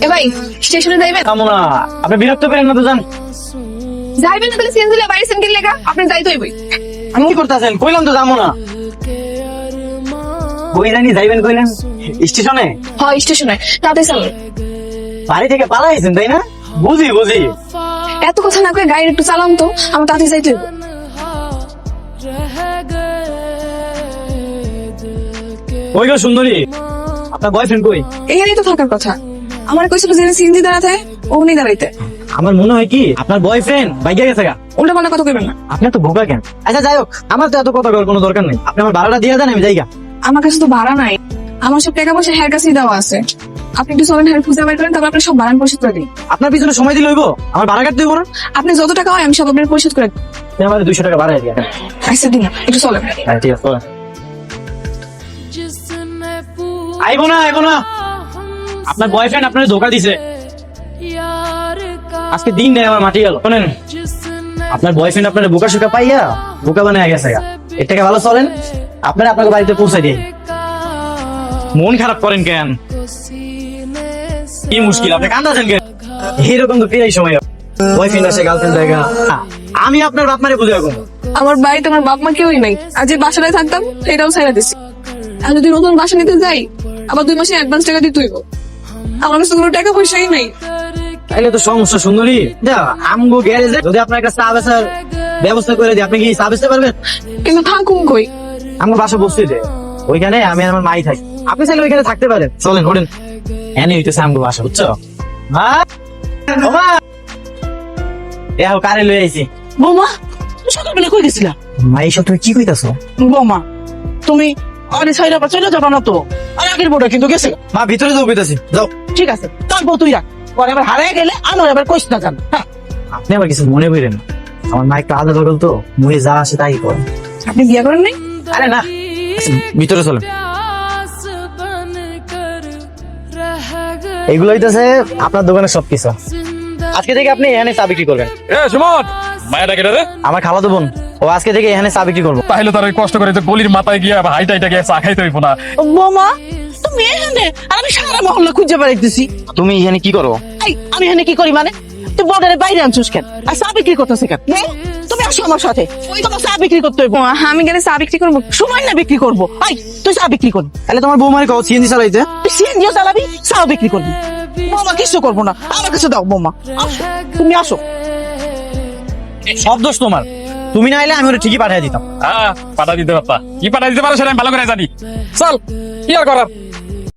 এ ভাই স্টেশনে যাইবেন? থামো না, আপনি বিরক্ত করেন না তো যান। যাইবেন না তাহলে সিএনজি দিলে বাইরে সেন্টিল লেখা আপনি যাইতে হইবই। আমি কি করতেছেন? কইলাম তো যাবো না। কই জানি যাইবেন কইলেন? স্টেশনে? হয় স্টেশনে তাড়াতাড়ি চলুন। বাড়ি থেকে পালাইছেন তাই না? বুঝি বুঝি। এত কথা না কয়ে গাড়ি একটু চালান তো, আমার তাড়াতাড়ি যাইতে হইব। কই গো সুন্দরী, আপনার বয়ফ্রেন্ড কই? এখানেই তো থাকার কথা। আমার কইছিল যে সিএনজি দাঁড়াতে ওখানে দাঁড়াইতে। আমার মনে হয় কি আপনার বয়ফ্রেন্ড বাইকে গেছে গা। উল্টা পাল্টা কথা কইবেন না। আপনি তো বোকা কেন? আচ্ছা যাই হোক, আমার তো এত কথা করার কোনো দরকার নেই। আপনি আমার ভাড়াটা দিয়ে দেন, আমি যাইগা। আমার কাছে তো ভাড়া নাই, আমার সব টাকা পয়সা হেয়ার কাছেই দেওয়া আছে। আপনি একটু চলেন হেয়ার খুঁজে বের করেন, তারপর আপনি সব ভাড়া পরিশোধ করে দিন। আপনার পিছনে সময় দিলে হইব? আমার ভাড়া কাটতে হইব না? আপনি যত টাকা হয় আমি সব আপনার পরিশোধ করে দিন। আপনি আমার 200 টাকা ভাড়া দিয়ে দেন। আচ্ছা দিন, একটু চলেন। হ্যাঁ ঠিক আছে, চলেন। আইবো না আইবো না, আপনার বয়ফ্রেন্ড আপনার ধোকা দিছে। আজকে দিন নেই আমার মাটি গেল। শোনেন, আপনার বয়ফ্রেন্ড আপনার বোকা শোকা পাইয়া বোকা বানায় গেছে গা। এর থেকে ভালো চলেন আপনারা আপনাকে বাড়িতে পৌঁছাই দিই। মন খারাপ করেন কেন? কি মুশকিল, আপনি কান্দাছেন কেন? এইরকম তো প্রায় সময় বয়ফ্রেন্ড আসে, গার্লফ্রেন্ড দেখা। আমি আপনার বাপ মারে বুঝে রাখুন। আমার বাড়িতে আমার বাপ মা কেউই নাই, আর যে বাসায় থাকতাম সেটাও ছেড়ে দিছি। আর যদি নতুন বাসা নিতে যাই আবার 2 মাসে অ্যাডভান্স টাকা দিতে হইব। আমার কাছে কোনো টাকা পয়সাই নাই। তাইলে তো সমস্যা সুন্দরী। আমগো গ্যারেজে যদি আপনার একটা চা বেচার ব্যবস্থা করে দিই, আপনি কি চা বেচতে পারবেন? কিন্তু থাকুন কই? আমার বাসা বসতে দে, ওইখানে আমি আর আমার মাই থাকি। আপনি চাইলে ওইখানে থাকতে পারেন। চলেন ওঠেন, এনে হইতেছে আমগো বাসা, বুঝছো? মা, ও মা, দেখো কারে লই আইছি। বৌমা সকালবেলা কই গেছিলা? মা, এইসব তুমি কি কইতাছো? বৌমা তুমি আরে ছাইরা বা চলে যাবা না তো? আর আগের বউটা কিন্তু গেছে। মা, ভিতরে যাও কইতাছি, যাও। ঠিক আছে, তোর বউ তুই রাখ, পরে আবার হারায় গেলে আমার আবার কইস না জান। হ্যাঁ, আপনি আবার কিছু মনে করেন না, আমার মা একটু আদা দখল তো, মুড়ে যা আসে তাই করে। আপনি বিয়ে করেন নাই? আরে না, আচ্ছা, ভিতরে চলেন। এগুলো হইতেছে আপনার দোকানের সবকিছু। আজকে থেকে আপনি এখানে চা বিক্রি করবেন। এ সুমন, মায়েরা কেটে রে। আমার খালাতো বোন, ও আজকে থেকে এখানে চা বিক্রি করবো। তাহলে তার ওই কষ্ট করে যে গলির মাথায় গিয়ে হাইটা হাইটা গিয়ে চা খাইতে হইব না। বৌমা তুমি এখানে আর আমি সারা মহল্লা খুঁজে বেড়াইতেছি। তুমি এখানে কি করো? এই আমি এখানে কি করি মানে? তুই বর্ডারে বাইরে আনছিস কেন? আর চা বিক্রি করতেছে কেন? তুমি আসো আমার সাথে, তোমার চা বিক্রি করতে হইব। আমি গেলে চা বিক্রি করবো? সময় না বিক্রি করবো। এই তুই চা বিক্রি করবি, তাহলে তোমার বৌমারি কও সিএনজি চালাইতে। তুই সিএনজিও চালাবি, চাও বিক্রি করবি। বৌমা কিছু করবো না, আমার কাছে দাও বৌমা। আসো, তুমি আসো। সব দোষ তোমার, তুমি না এলে আমি ওরা ঠিকই পাঠিয়ে দিতাম। হ্যাঁ, পাঠা দিতে পারতা। কি পাঠা দিতে পারো সেটা আমি ভালো করে জানি। চল, কি আর করার।